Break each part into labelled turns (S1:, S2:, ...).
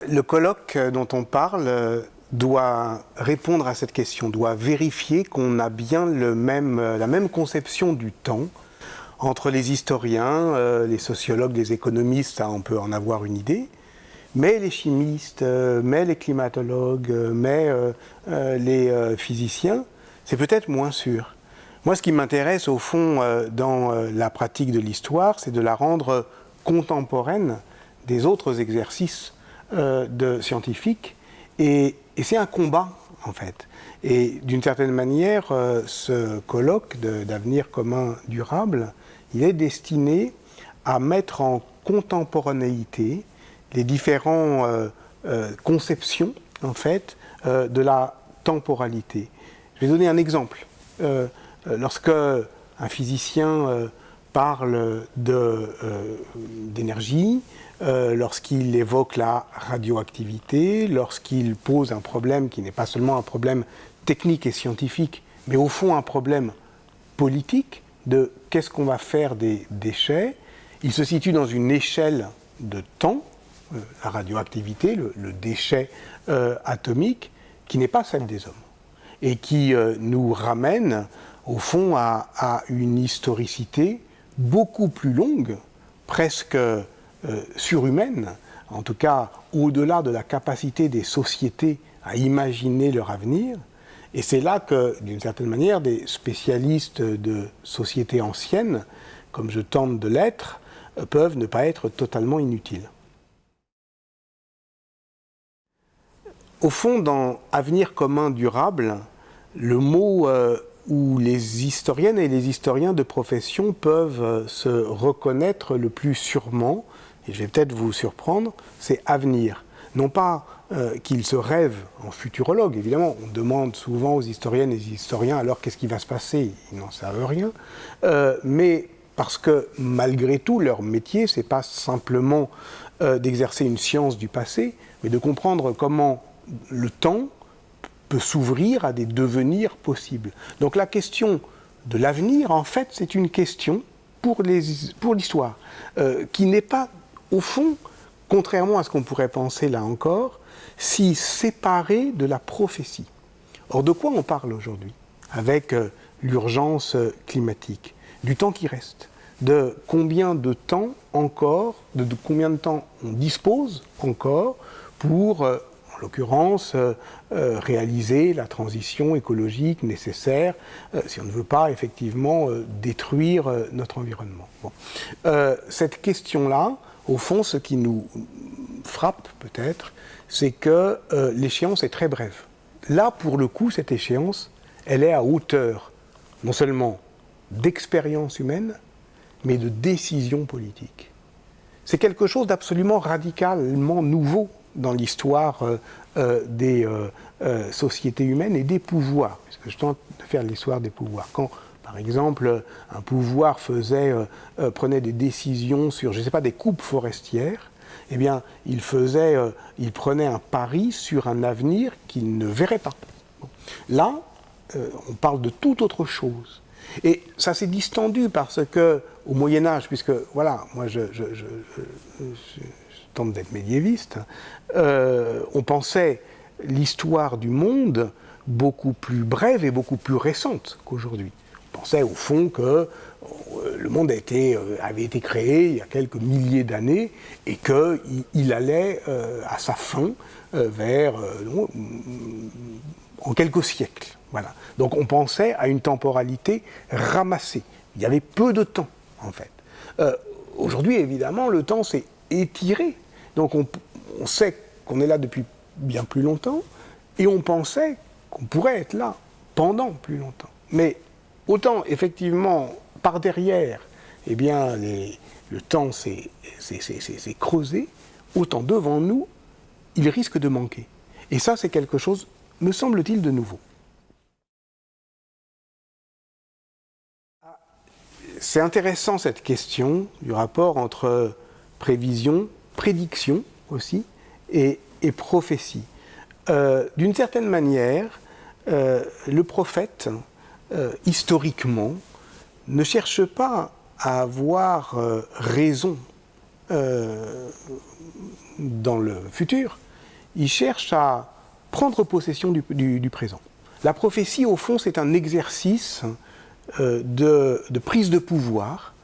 S1: Le colloque dont on parle doit répondre à cette question, doit vérifier qu'on a bien la même conception du temps entre les historiens, les sociologues, les économistes, ça on peut en avoir une idée, mais les chimistes, mais les climatologues, mais les physiciens, c'est peut-être moins sûr. Moi, ce qui m'intéresse au fond dans la pratique de l'histoire, c'est de la rendre contemporaine des autres exercices de scientifiques, et c'est un combat en fait. Et d'une certaine manière, ce colloque d'avenir commun durable, il est destiné à mettre en contemporanéité les différentes conceptions en fait de la temporalité. Je vais donner un exemple. Lorsque un physicien parle d'énergie, lorsqu'il évoque la radioactivité, lorsqu'il pose un problème qui n'est pas seulement un problème technique et scientifique, mais au fond un problème politique de qu'est-ce qu'on va faire des déchets, il se situe dans une échelle de temps, la radioactivité, le déchet atomique, qui n'est pas celle des hommes, et qui nous ramène au fond à une historicité beaucoup plus longue, presque surhumaine, en tout cas au-delà de la capacité des sociétés à imaginer leur avenir. Et c'est là que, d'une certaine manière, des spécialistes de sociétés anciennes, comme je tente de l'être, peuvent ne pas être totalement inutiles. Au fond, dans Avenir commun durable, le mot où les historiennes et les historiens de profession peuvent se reconnaître le plus sûrement, et je vais peut-être vous surprendre, c'est avenir. Non pas qu'ils se rêvent en futurologue, évidemment, on demande souvent aux historiennes et aux historiens alors qu'est-ce qui va se passer, ils n'en savent rien, mais parce que malgré tout, leur métier, c'est pas simplement d'exercer une science du passé, mais de comprendre comment le temps peut s'ouvrir à des devenirs possibles. Donc la question de l'avenir, en fait, c'est une question pour l'histoire, qui n'est pas, au fond, contrairement à ce qu'on pourrait penser là encore, si séparée de la prophétie. Or, de quoi on parle aujourd'hui avec l'urgence climatique? Du temps qui reste, de combien de temps encore, de combien de temps on dispose encore pour en l'occurrence, réaliser la transition écologique nécessaire si on ne veut pas effectivement détruire notre environnement. Bon. Cette question-là, au fond, ce qui nous frappe peut-être, c'est que l'échéance est très brève. Là, pour le coup, cette échéance, elle est à hauteur, non seulement d'expérience humaine, mais de décision politique. C'est quelque chose d'absolument radicalement nouveau dans l'histoire des sociétés humaines et des pouvoirs, puisque je tente de faire l'histoire des pouvoirs. Quand, par exemple, un pouvoir prenait des décisions sur, je ne sais pas, des coupes forestières, eh bien, il prenait un pari sur un avenir qu'il ne verrait pas. Bon. Là, on parle de toute autre chose. Et ça s'est distendu parce que, au Moyen-Âge, puisque, voilà, moi je tente d'être médiéviste, on pensait l'histoire du monde beaucoup plus brève et beaucoup plus récente qu'aujourd'hui. On pensait au fond que le monde avait été créé il y a quelques milliers d'années et qu'il allait à sa fin en quelques siècles. Voilà. Donc on pensait à une temporalité ramassée. Il y avait peu de temps, en fait. Aujourd'hui, évidemment, le temps s'est étiré. Donc on sait qu'on est là depuis bien plus longtemps, et on pensait qu'on pourrait être là pendant plus longtemps. Mais autant, effectivement, par derrière, eh bien, le temps s'est creusé, autant devant nous, il risque de manquer. Et ça, c'est quelque chose, me semble-t-il, de nouveau. C'est intéressant cette question du rapport entre prévision, prédiction aussi, et prophétie. D'une certaine manière, le prophète, historiquement, ne cherche pas à avoir raison dans le futur, il cherche à prendre possession du présent. La prophétie, au fond, c'est un exercice de prise de pouvoir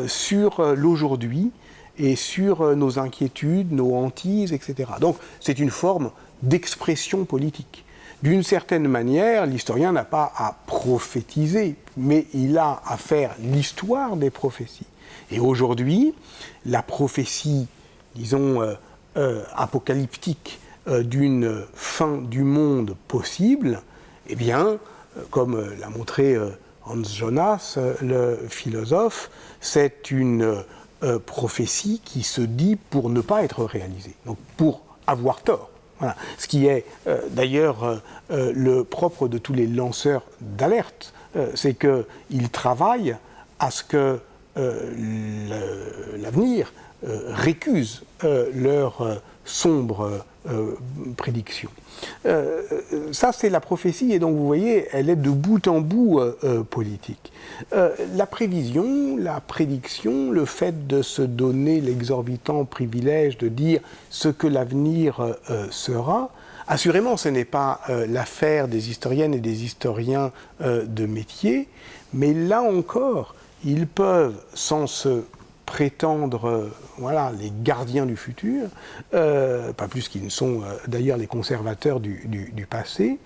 S1: sur l'aujourd'hui et sur nos inquiétudes, nos hantises, etc. Donc, c'est une forme d'expression politique. D'une certaine manière, l'historien n'a pas à prophétiser, mais il a à faire l'histoire des prophéties. Et aujourd'hui, la prophétie, disons, apocalyptique d'une fin du monde possible, eh bien, comme l'a montré Hans Jonas, le philosophe, c'est une prophétie qui se dit pour ne pas être réalisée, donc pour avoir tort. Voilà. Ce qui est d'ailleurs le propre de tous les lanceurs d'alerte, c'est qu'ils travaillent à ce que l'avenir récuse leurs sombres prédictions. Ça, c'est la prophétie, et donc vous voyez, elle est de bout en bout politique. La prévision, la prédiction, le fait de se donner l'exorbitant privilège de dire ce que l'avenir sera, assurément, ce n'est pas l'affaire des historiennes et des historiens de métier, mais là encore, ils peuvent, sans se prétendre voilà, les gardiens du futur, pas plus qu'ils ne sont d'ailleurs les conservateurs du passé,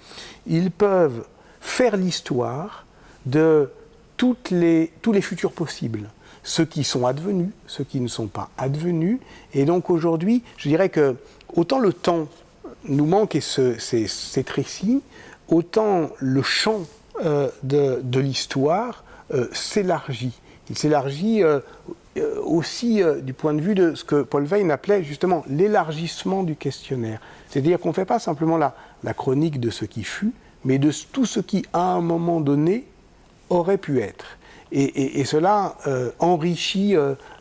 S1: ils peuvent faire l'histoire de tous les futurs possibles, ceux qui sont advenus, ceux qui ne sont pas advenus, et donc aujourd'hui, je dirais que autant le temps nous manque et c'est récits, autant le champ de l'histoire s'élargit. Il s'élargit aussi du point de vue de ce que Paul Veyne appelait justement l'élargissement du questionnaire. C'est-à-dire qu'on ne fait pas simplement la chronique de ce qui fut, mais de tout ce qui, à un moment donné, aurait pu être. Et cela enrichit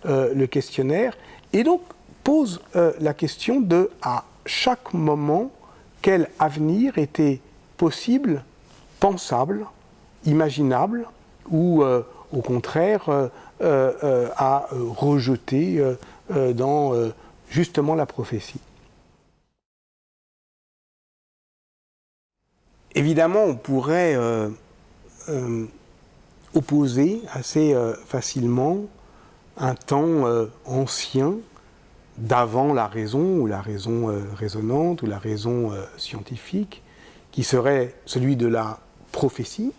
S1: le questionnaire et donc pose la question de, à chaque moment, quel avenir était possible, pensable, imaginable, ou au contraire à rejeter dans justement la prophétie. Évidemment, on pourrait opposer assez facilement un temps ancien d'avant la raison, ou la raison raisonnante, ou la raison scientifique, qui serait celui de la prophétie,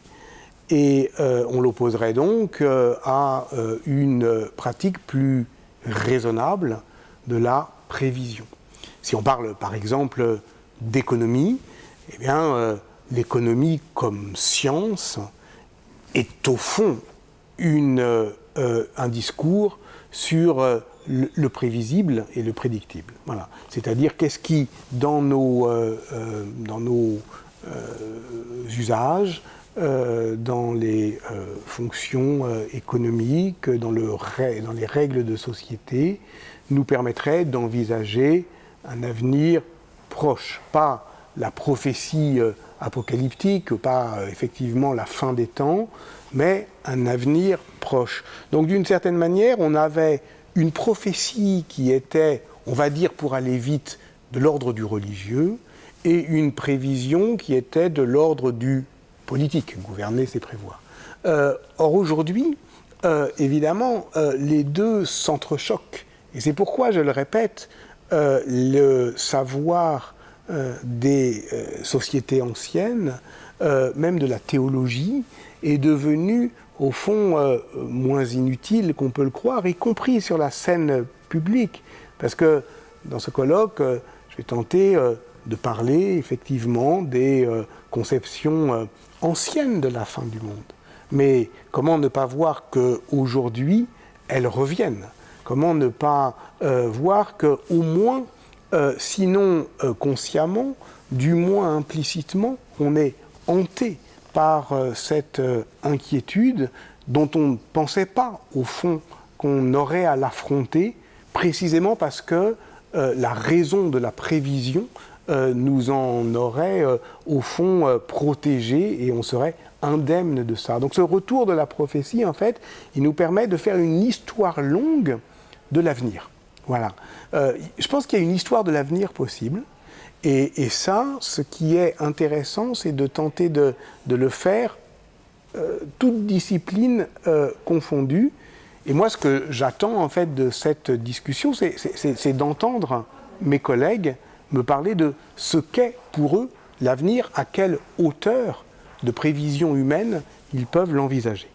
S1: et on l'opposerait donc à une pratique plus raisonnable de la prévision. Si on parle par exemple d'économie, eh bien l'économie comme science est au fond un discours sur le prévisible et le prédictible. Voilà. C'est-à-dire qu'est-ce qui, dans nos usages, dans les fonctions économiques, dans les règles de société, nous permettrait d'envisager un avenir proche, pas la prophétie apocalyptique, pas effectivement la fin des temps, mais un avenir proche. Donc d'une certaine manière, on avait une prophétie qui était, on va dire pour aller vite, de l'ordre du religieux, et une prévision qui était de l'ordre du politique. Gouverner, c'est prévoir. Or aujourd'hui, évidemment, les deux s'entrechoquent. Et c'est pourquoi, je le répète, le savoir des sociétés anciennes, même de la théologie, est devenu, au fond, moins inutile qu'on peut le croire, y compris sur la scène publique. Parce que, dans ce colloque, je vais tenter de parler, effectivement, des conceptions anciennes de la fin du monde. Mais comment ne pas voir qu'aujourd'hui, elles reviennent ? Comment ne pas voir qu'au moins, sinon consciemment, du moins implicitement, on est hanté par cette inquiétude dont on ne pensait pas, au fond, qu'on aurait à l'affronter, précisément parce que la raison de la prévision nous en aurait, au fond, protégé, et on serait indemne de ça. Donc ce retour de la prophétie, en fait, il nous permet de faire une histoire longue de l'avenir. Voilà. Je pense qu'il y a une histoire de l'avenir possible, Et ça, ce qui est intéressant, c'est de tenter de le faire, toute discipline confondue. Et moi, ce que j'attends en fait de cette discussion, c'est d'entendre mes collègues me parler de ce qu'est pour eux l'avenir, à quelle hauteur de prévision humaine ils peuvent l'envisager.